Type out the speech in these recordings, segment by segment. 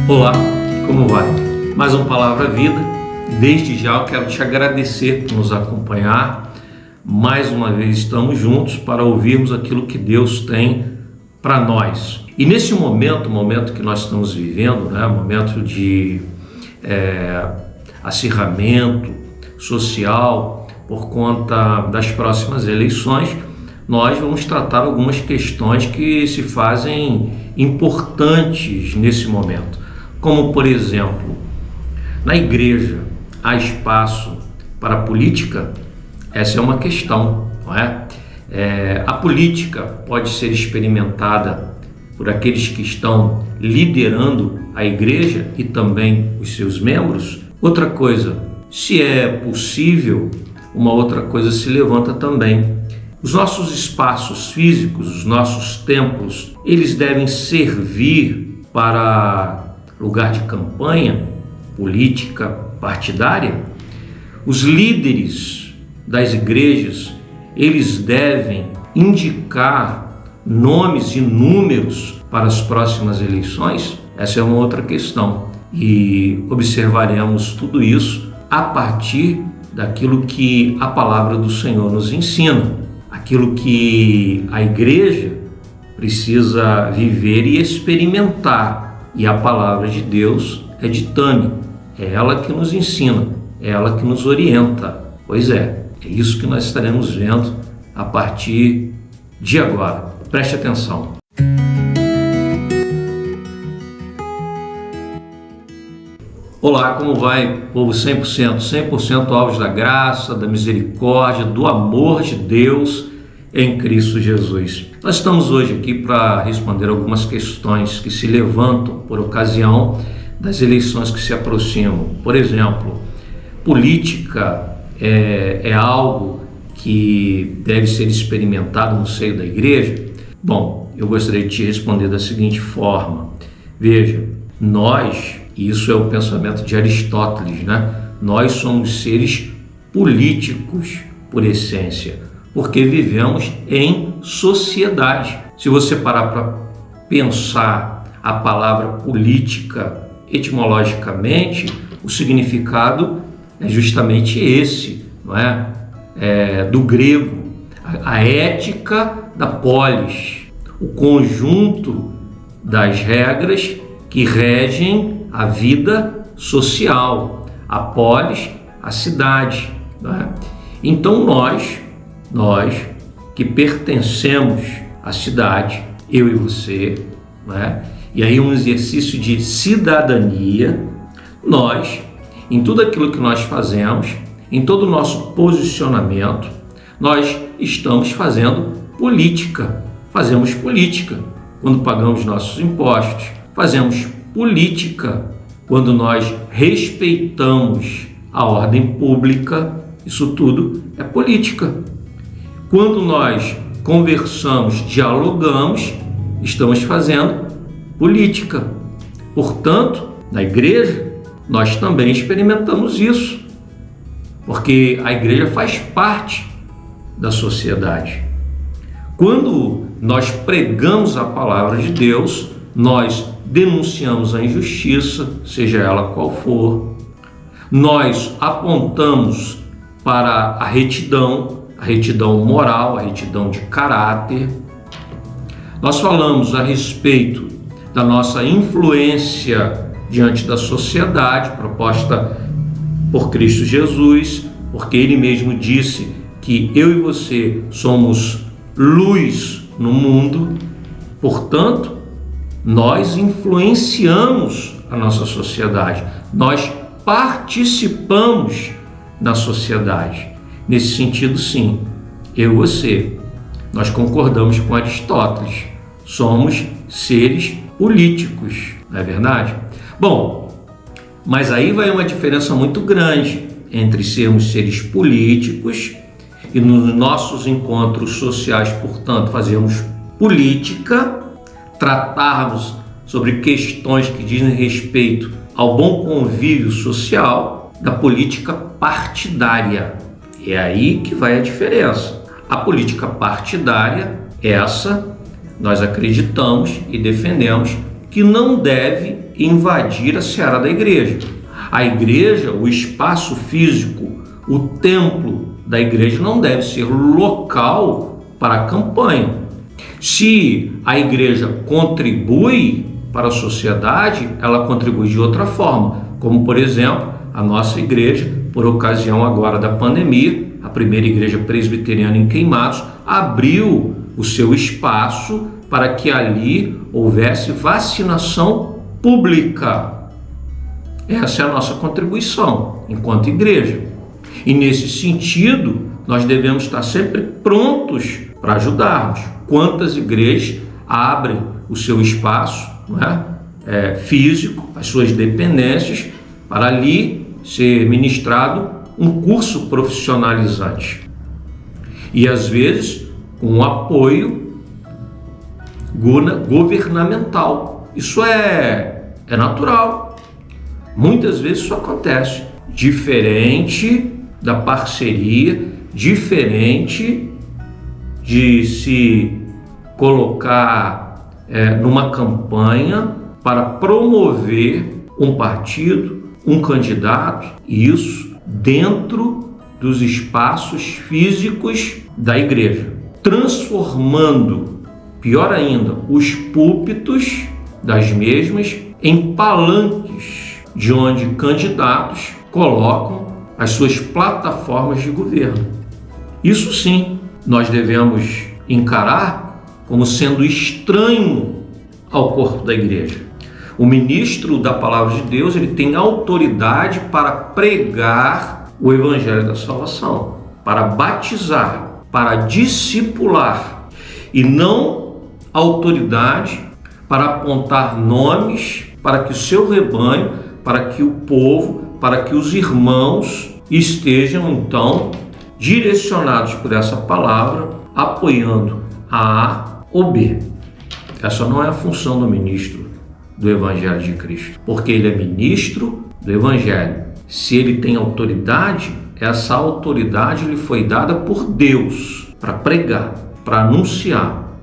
Olá, como vai? Mais uma Palavra Vida. Desde já eu quero te agradecer por nos acompanhar. Mais uma vez estamos juntos para ouvirmos aquilo que Deus tem para nós. E nesse momento, o momento que nós estamos vivendo, momento de acirramento social por conta das próximas eleições, nós vamos tratar algumas questões que se fazem importantes nesse momento. Como, por exemplo, na igreja há espaço para a política? Essa é uma questão, não é? A política pode ser experimentada por aqueles que estão liderando a igreja e também os seus membros? Outra coisa, se é possível, uma outra coisa se levanta também. Os nossos espaços físicos, os nossos templos, eles devem servir para lugar de campanha política partidária? Os líderes das igrejas, eles devem indicar nomes e números para as próximas eleições? Essa é uma outra questão e observaremos tudo isso a partir daquilo que a palavra do Senhor nos ensina, aquilo que a igreja precisa viver e experimentar. E a palavra de Deus é ditame, é ela que nos ensina, é ela que nos orienta. Pois é isso que nós estaremos vendo a partir de agora. Preste atenção. Olá, como vai, povo 100% alvos da graça, da misericórdia, do amor de Deus em Cristo Jesus. Nós estamos hoje aqui para responder algumas questões que se levantam por ocasião das eleições que se aproximam. Por exemplo, política é algo que deve ser experimentado no seio da igreja? Bom, eu gostaria de te responder da seguinte forma. Veja, nós, e isso é o pensamento de Aristóteles, nós somos seres políticos por essência, porque vivemos em sociedade. Se você parar para pensar a palavra política etimologicamente, o significado é justamente esse, não é? Do grego, a ética da polis, o conjunto das regras que regem a vida social, a polis, a cidade, não é? Então nós que pertencemos à cidade, eu e você, e aí um exercício de cidadania, nós, em tudo aquilo que nós fazemos, em todo o nosso posicionamento, nós estamos fazendo política. Fazemos política quando pagamos nossos impostos, fazemos política quando nós respeitamos a ordem pública, isso tudo é política. Quando nós conversamos, dialogamos, estamos fazendo política. Portanto, na igreja, nós também experimentamos isso, porque a igreja faz parte da sociedade. Quando nós pregamos a palavra de Deus, nós denunciamos a injustiça, seja ela qual for, nós apontamos para a retidão moral, a retidão de caráter. Nós falamos a respeito da nossa influência diante da sociedade, proposta por Cristo Jesus, porque Ele mesmo disse que eu e você somos luz no mundo. Portanto, nós influenciamos a nossa sociedade, nós participamos da sociedade. Nesse sentido, sim, eu e você, nós concordamos com Aristóteles, somos seres políticos, não é verdade? Bom, mas aí vai uma diferença muito grande entre sermos seres políticos e nos nossos encontros sociais, portanto, fazermos política, tratarmos sobre questões que dizem respeito ao bom convívio social, da política partidária. É aí que vai a diferença. A política partidária, essa nós acreditamos e defendemos que não deve invadir a seara da igreja. A igreja, o espaço físico, o templo da igreja não deve ser local para a campanha. Se a igreja contribui para a sociedade, ela contribui de outra forma, como por exemplo, a nossa igreja, por ocasião agora da pandemia, a primeira igreja presbiteriana em Queimados, abriu o seu espaço para que ali houvesse vacinação pública. Essa é a nossa contribuição enquanto igreja. E nesse sentido, nós devemos estar sempre prontos para ajudarmos. Quantas igrejas abrem o seu espaço, não é? Físico, as suas dependências, para ali ser ministrado um curso profissionalizante. E às vezes com o apoio governamental. Isso é natural. Muitas vezes isso acontece. Diferente da parceria, diferente de se colocar numa campanha para promover um partido, um candidato, e isso dentro dos espaços físicos da igreja, transformando, pior ainda, os púlpitos das mesmas em palanques de onde candidatos colocam as suas plataformas de governo. Isso sim, nós devemos encarar como sendo estranho ao corpo da igreja. O ministro da palavra de Deus, ele tem autoridade para pregar o evangelho da salvação, para batizar, para discipular, e não autoridade para apontar nomes para que o seu rebanho, para que o povo, para que os irmãos estejam então direcionados por essa palavra, apoiando a ou B. Essa não é a função do ministro do Evangelho de Cristo, porque ele é ministro do Evangelho. Se ele tem autoridade, essa autoridade lhe foi dada por Deus para pregar, para anunciar,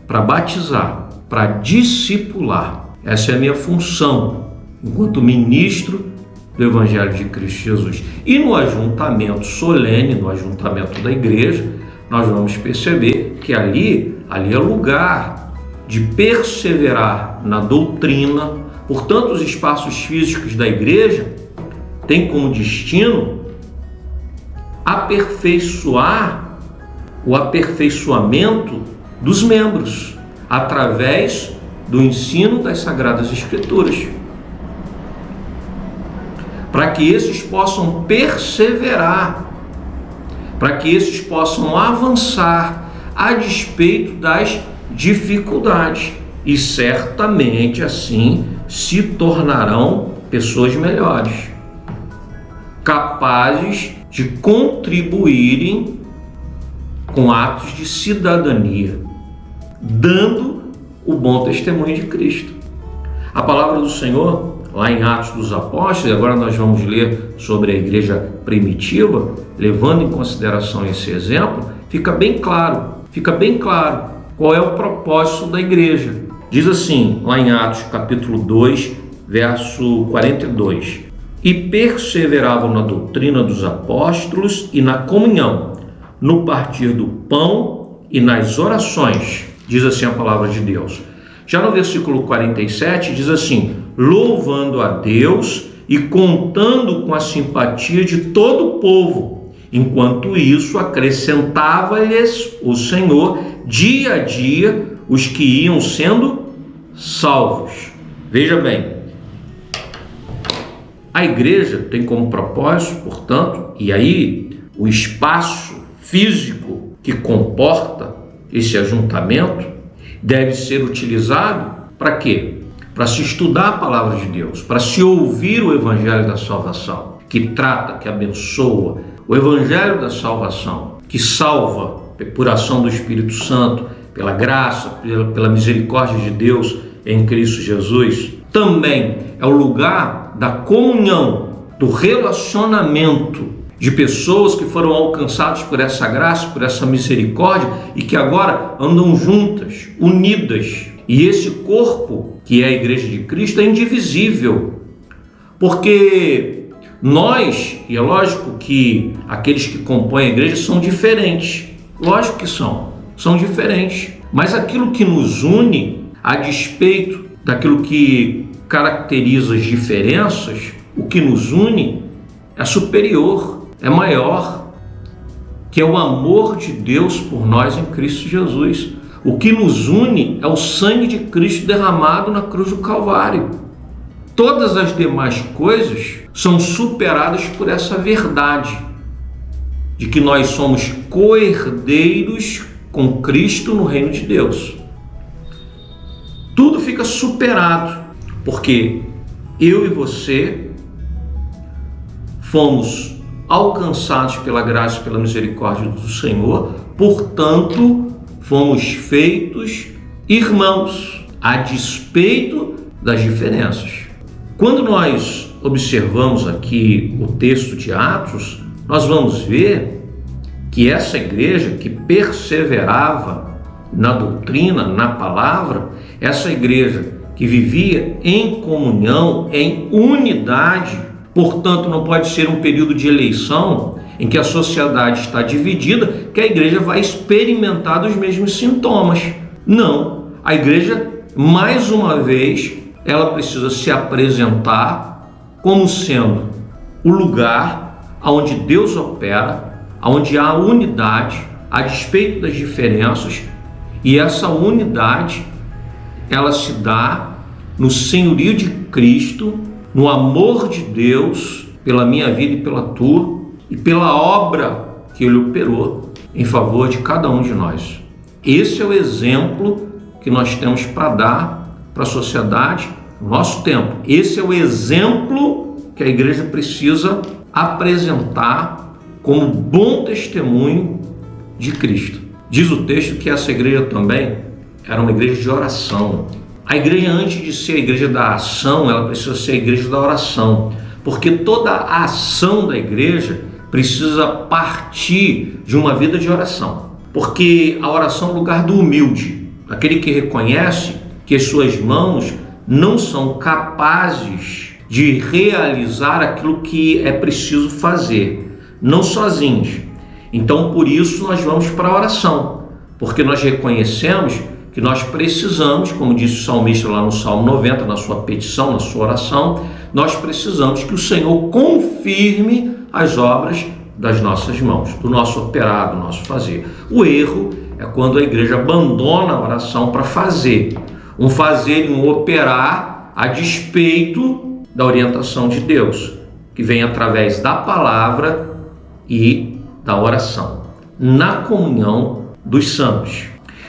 para batizar, para discipular. Essa é a minha função enquanto ministro do Evangelho de Cristo Jesus. E no ajuntamento solene, no ajuntamento da igreja, nós vamos perceber que ali é lugar de perseverar na doutrina. Portanto, os espaços físicos da igreja têm como destino aperfeiçoar o aperfeiçoamento dos membros através do ensino das Sagradas Escrituras, para que esses possam perseverar, para que esses possam avançar a despeito das dificuldades, e certamente assim se tornarão pessoas melhores, capazes de contribuírem com atos de cidadania, dando o bom testemunho de Cristo. A palavra do Senhor, lá em Atos dos Apóstolos, e agora nós vamos ler sobre a igreja primitiva, levando em consideração esse exemplo, fica bem claro qual é o propósito da igreja. Diz assim, lá em Atos capítulo 2, verso 42: e perseveravam na doutrina dos apóstolos e na comunhão, no partir do pão e nas orações, diz assim a palavra de Deus. Já no versículo 47 diz assim: louvando a Deus e contando com a simpatia de todo o povo. Enquanto isso, acrescentava-lhes o Senhor dia a dia os que iam sendo salvos. Veja bem, a igreja tem como propósito, portanto, e aí o espaço físico que comporta esse ajuntamento deve ser utilizado para quê? Para se estudar a palavra de Deus, para se ouvir o evangelho da salvação, que trata, que abençoa, o evangelho da salvação, que salva por ação do Espírito Santo, pela graça, pela misericórdia de Deus em Cristo Jesus. Também é o lugar da comunhão, do relacionamento de pessoas que foram alcançadas por essa graça, por essa misericórdia e que agora andam juntas, unidas E esse corpo, que é a igreja de Cristo, é indivisível, porque nós, e é lógico que aqueles que compõem a igreja são diferentes, lógico que são diferentes, mas aquilo que nos une, a despeito daquilo que caracteriza as diferenças, o que nos une é superior, é maior, que é o amor de Deus por nós em Cristo Jesus. O que nos une é o sangue de Cristo derramado na cruz do Calvário. Todas as demais coisas são superadas por essa verdade de que nós somos co-herdeiros com Cristo no reino de Deus. Tudo fica superado, porque eu e você fomos alcançados pela graça e pela misericórdia do Senhor, portanto, fomos feitos irmãos, a despeito das diferenças. Quando nós observamos aqui o texto de Atos, nós vamos ver que essa igreja que perseverava na doutrina, na palavra, essa igreja que vivia em comunhão, em unidade, portanto, não pode ser um período de eleição em que a sociedade está dividida, que a igreja vai experimentar dos mesmos sintomas. Não, a igreja, mais uma vez, ela precisa se apresentar como sendo o lugar onde Deus opera, onde há unidade, a despeito das diferenças, e essa unidade, ela se dá no senhorio de Cristo, no amor de Deus pela minha vida e pela tua, e pela obra que Ele operou em favor de cada um de nós. Esse é o exemplo que nós temos para dar para a sociedade no nosso tempo. Esse é o exemplo que a igreja precisa apresentar como bom testemunho de Cristo. Diz o texto que essa igreja também era uma igreja de oração. A igreja, antes de ser a igreja da ação, ela precisa ser a igreja da oração, porque toda a ação da igreja precisa partir de uma vida de oração, porque a oração é o lugar do humilde, daquele que reconhece que as suas mãos não são capazes de realizar aquilo que é preciso fazer, não sozinhos. Então, por isso, nós vamos para a oração, porque nós reconhecemos que nós precisamos, como disse o salmista lá no Salmo 90, na sua petição, na sua oração, nós precisamos que o Senhor confirme as obras das nossas mãos, do nosso operar, do nosso fazer. O erro é quando a igreja abandona a oração para fazer, um fazer e um operar a despeito da orientação de Deus, que vem através da palavra e da oração, na comunhão dos santos.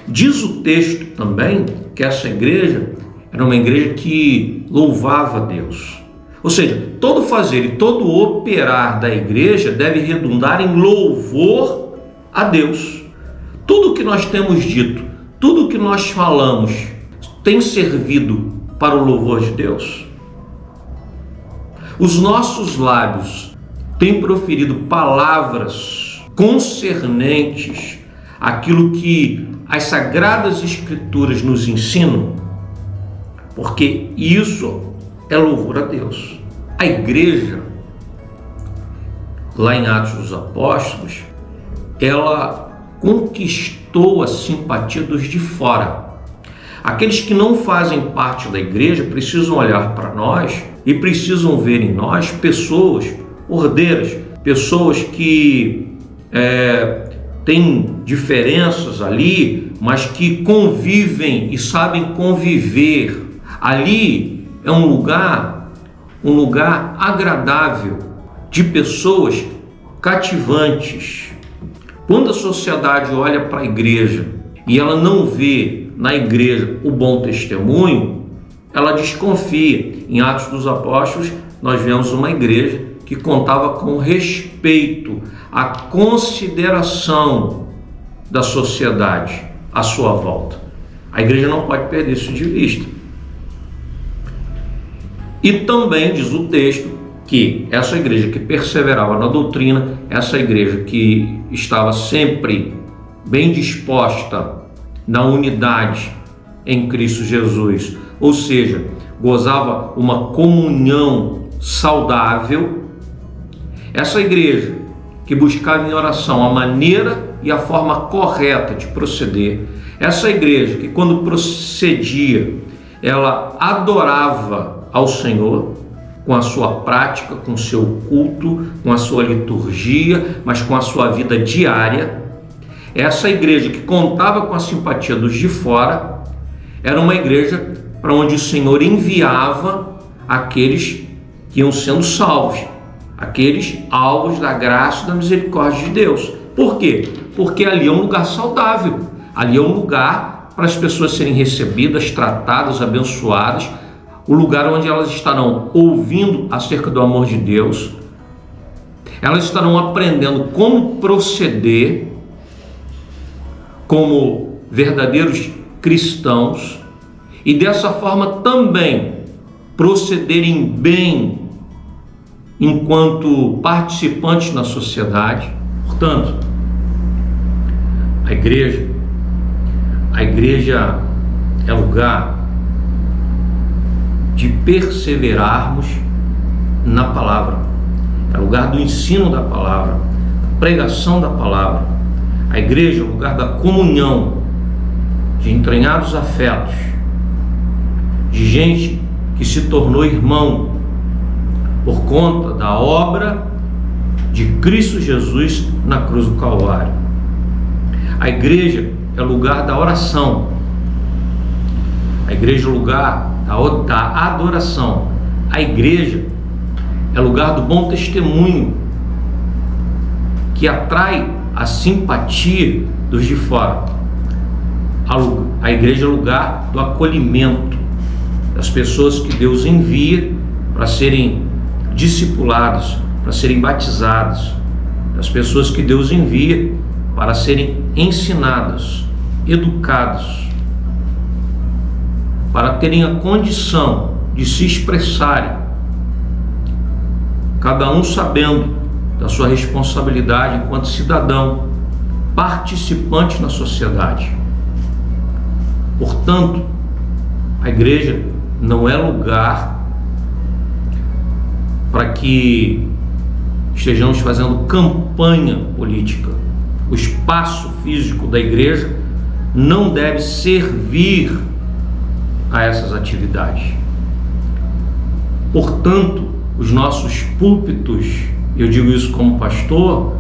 Diz o texto também que essa igreja era uma igreja que louvava a Deus. Ou seja, todo fazer e todo operar da igreja deve redundar em louvor a Deus. Tudo que nós temos dito, tudo que nós falamos, tem servido para o louvor de Deus? Os nossos lábios têm proferido palavras concernentes àquilo que as Sagradas Escrituras nos ensinam? Porque isso é louvor a Deus. A igreja, lá em Atos dos Apóstolos, ela conquistou a simpatia dos de fora. Aqueles que não fazem parte da igreja precisam olhar para nós e precisam ver em nós pessoas ordeiras, pessoas que têm diferenças ali, mas que convivem e sabem conviver. Ali é um lugar agradável, de pessoas cativantes. Quando a sociedade olha para a igreja e ela não vê na igreja o bom testemunho, ela desconfia. Em Atos dos Apóstolos, nós vemos uma igreja que contava com respeito, a consideração da sociedade à sua volta. A igreja não pode perder isso de vista. E também diz o texto que essa igreja que perseverava na doutrina, essa igreja que estava sempre bem disposta na unidade em Cristo Jesus, ou seja, gozava uma comunhão saudável. Essa igreja que buscava em oração a maneira e a forma correta de proceder, essa igreja que quando procedia, ela adorava ao Senhor com a sua prática, com o seu culto, com a sua liturgia, mas com a sua vida diária. Essa igreja que contava com a simpatia dos de fora, era uma igreja para onde o Senhor enviava aqueles que iam sendo salvos, aqueles alvos da graça e da misericórdia de Deus. Por quê? Porque ali é um lugar saudável, ali é um lugar para as pessoas serem recebidas, tratadas, abençoadas, o lugar onde elas estarão ouvindo acerca do amor de Deus, elas estarão aprendendo como proceder como verdadeiros cristãos e dessa forma também procederem bem enquanto participantes na sociedade. Portanto, a igreja é lugar de perseverarmos na palavra, é lugar do ensino da palavra, da pregação da palavra. A igreja é o lugar da comunhão, de entranhados afetos, de gente que se tornou irmão por conta da obra de Cristo Jesus na cruz do Calvário. A igreja é o lugar da oração, a igreja é o lugar da adoração, a igreja é lugar do bom testemunho, que atrai a simpatia dos de fora. A igreja é lugar do acolhimento das pessoas que Deus envia para serem discipulados, para serem batizados, das pessoas que Deus envia para serem ensinadas, educadas, para terem a condição de se expressarem, cada um sabendo da sua responsabilidade enquanto cidadão, participante na sociedade. Portanto, a igreja não é lugar para que estejamos fazendo campanha política. O espaço físico da igreja não deve servir a essas atividades. Portanto, os nossos púlpitos, eu digo isso como pastor,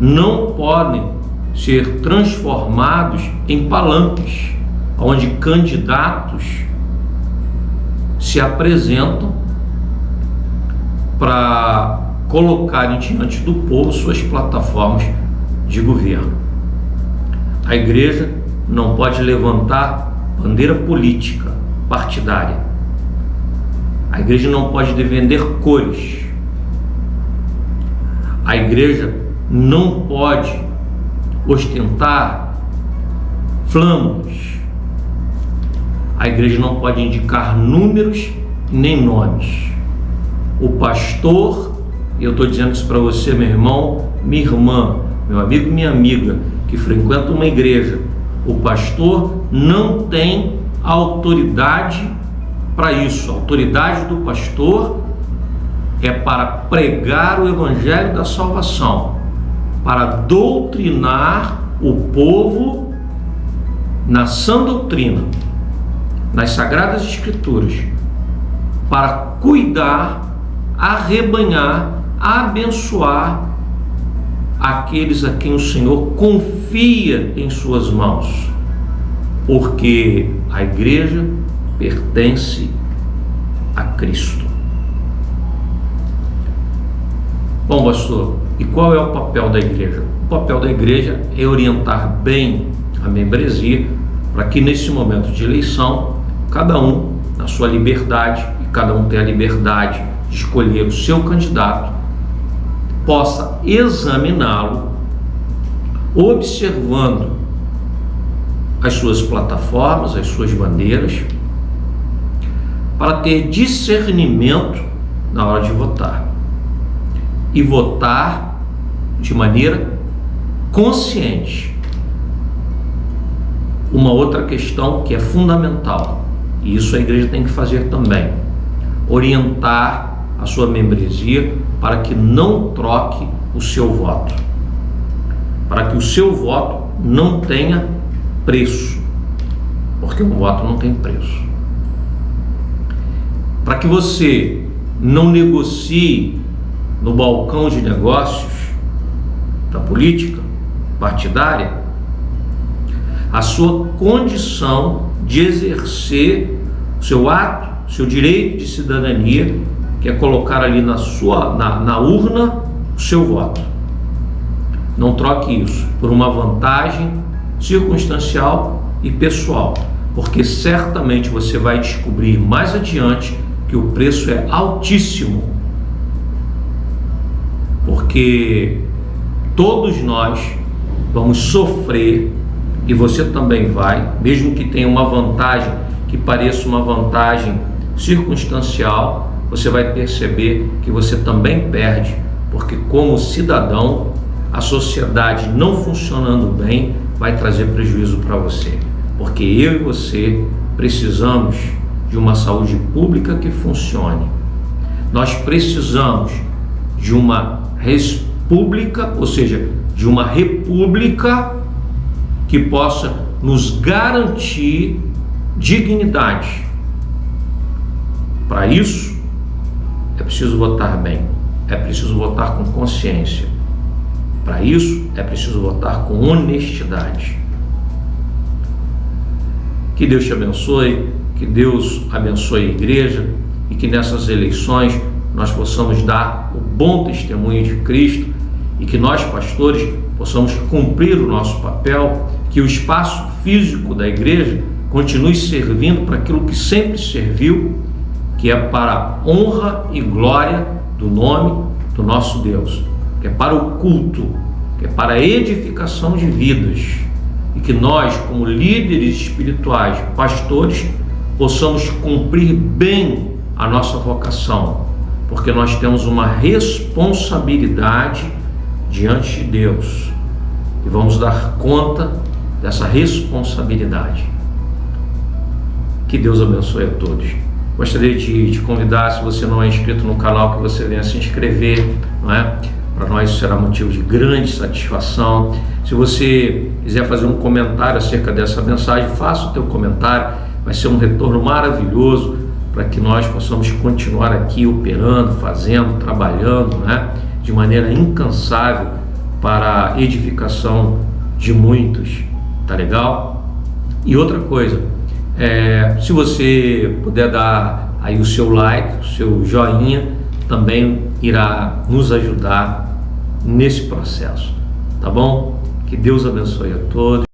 não podem ser transformados em palanques, onde candidatos se apresentam para colocarem diante do povo suas plataformas de governo. A igreja não pode levantar bandeira política partidária. A igreja não pode defender cores. A igreja não pode ostentar flâmulos. A igreja não pode indicar números nem nomes. O pastor, e eu estou dizendo isso para você, meu irmão, minha irmã, meu amigo e minha amiga, que frequenta uma igreja, o pastor não tem autoridade para isso. A autoridade do pastor é para pregar o evangelho da salvação, para doutrinar o povo na sã doutrina, nas sagradas escrituras, para cuidar, arrebanhar, abençoar aqueles a quem o Senhor confia em suas mãos, porque a igreja pertence a Cristo. Bom, pastor, e qual é o papel da igreja? O papel da igreja é orientar bem a membresia para que nesse momento de eleição, cada um, na sua liberdade, e cada um tem a liberdade de escolher o seu candidato, possa examiná-lo, observando as suas plataformas, as suas bandeiras, para ter discernimento na hora de votar. E votar de maneira consciente. uma outra questão que é fundamental, e isso a igreja tem que fazer também: orientar a sua membresia para que não troque o seu voto, para que o seu voto não tenha preço, porque um voto não tem preço. Para que você não negocie no balcão de negócios da política partidária a sua condição de exercer o seu ato, seu direito de cidadania, que é colocar ali na urna o seu voto. Não troque isso por uma vantagem circunstancial e pessoal, porque certamente você vai descobrir mais adiante que o preço é altíssimo, porque todos nós vamos sofrer, e você também vai, mesmo que tenha uma vantagem que pareça uma vantagem circunstancial, você vai perceber que você também perde, porque como cidadão, a sociedade não funcionando bem vai trazer prejuízo para você, porque eu e você precisamos de uma saúde pública que funcione. Nós precisamos de uma república, ou seja, de uma república que possa nos garantir dignidade. Para isso, é preciso votar bem, é preciso votar com consciência. Para isso, é preciso votar com honestidade. Que Deus te abençoe, que Deus abençoe a igreja e que nessas eleições nós possamos dar o bom testemunho de Cristo e que nós, pastores, possamos cumprir o nosso papel, que o espaço físico da igreja continue servindo para aquilo que sempre serviu, que é para a honra e glória do nome do nosso Deus, que é para o culto, que é para a edificação de vidas, e que nós, como líderes espirituais, pastores, possamos cumprir bem a nossa vocação, porque nós temos uma responsabilidade diante de Deus e vamos dar conta dessa responsabilidade. Que Deus abençoe a todos. Gostaria de te convidar, se você não é inscrito no canal, que você venha se inscrever, não é? Para nós isso será motivo de grande satisfação. Se você quiser fazer um comentário acerca dessa mensagem, faça o teu comentário, vai ser um retorno maravilhoso para que nós possamos continuar aqui operando, fazendo, trabalhando, né? De maneira incansável para a edificação de muitos, tá legal? E outra coisa, se você puder dar aí o seu like, o seu joinha, também irá nos ajudar nesse processo, tá bom? Que Deus abençoe a todos.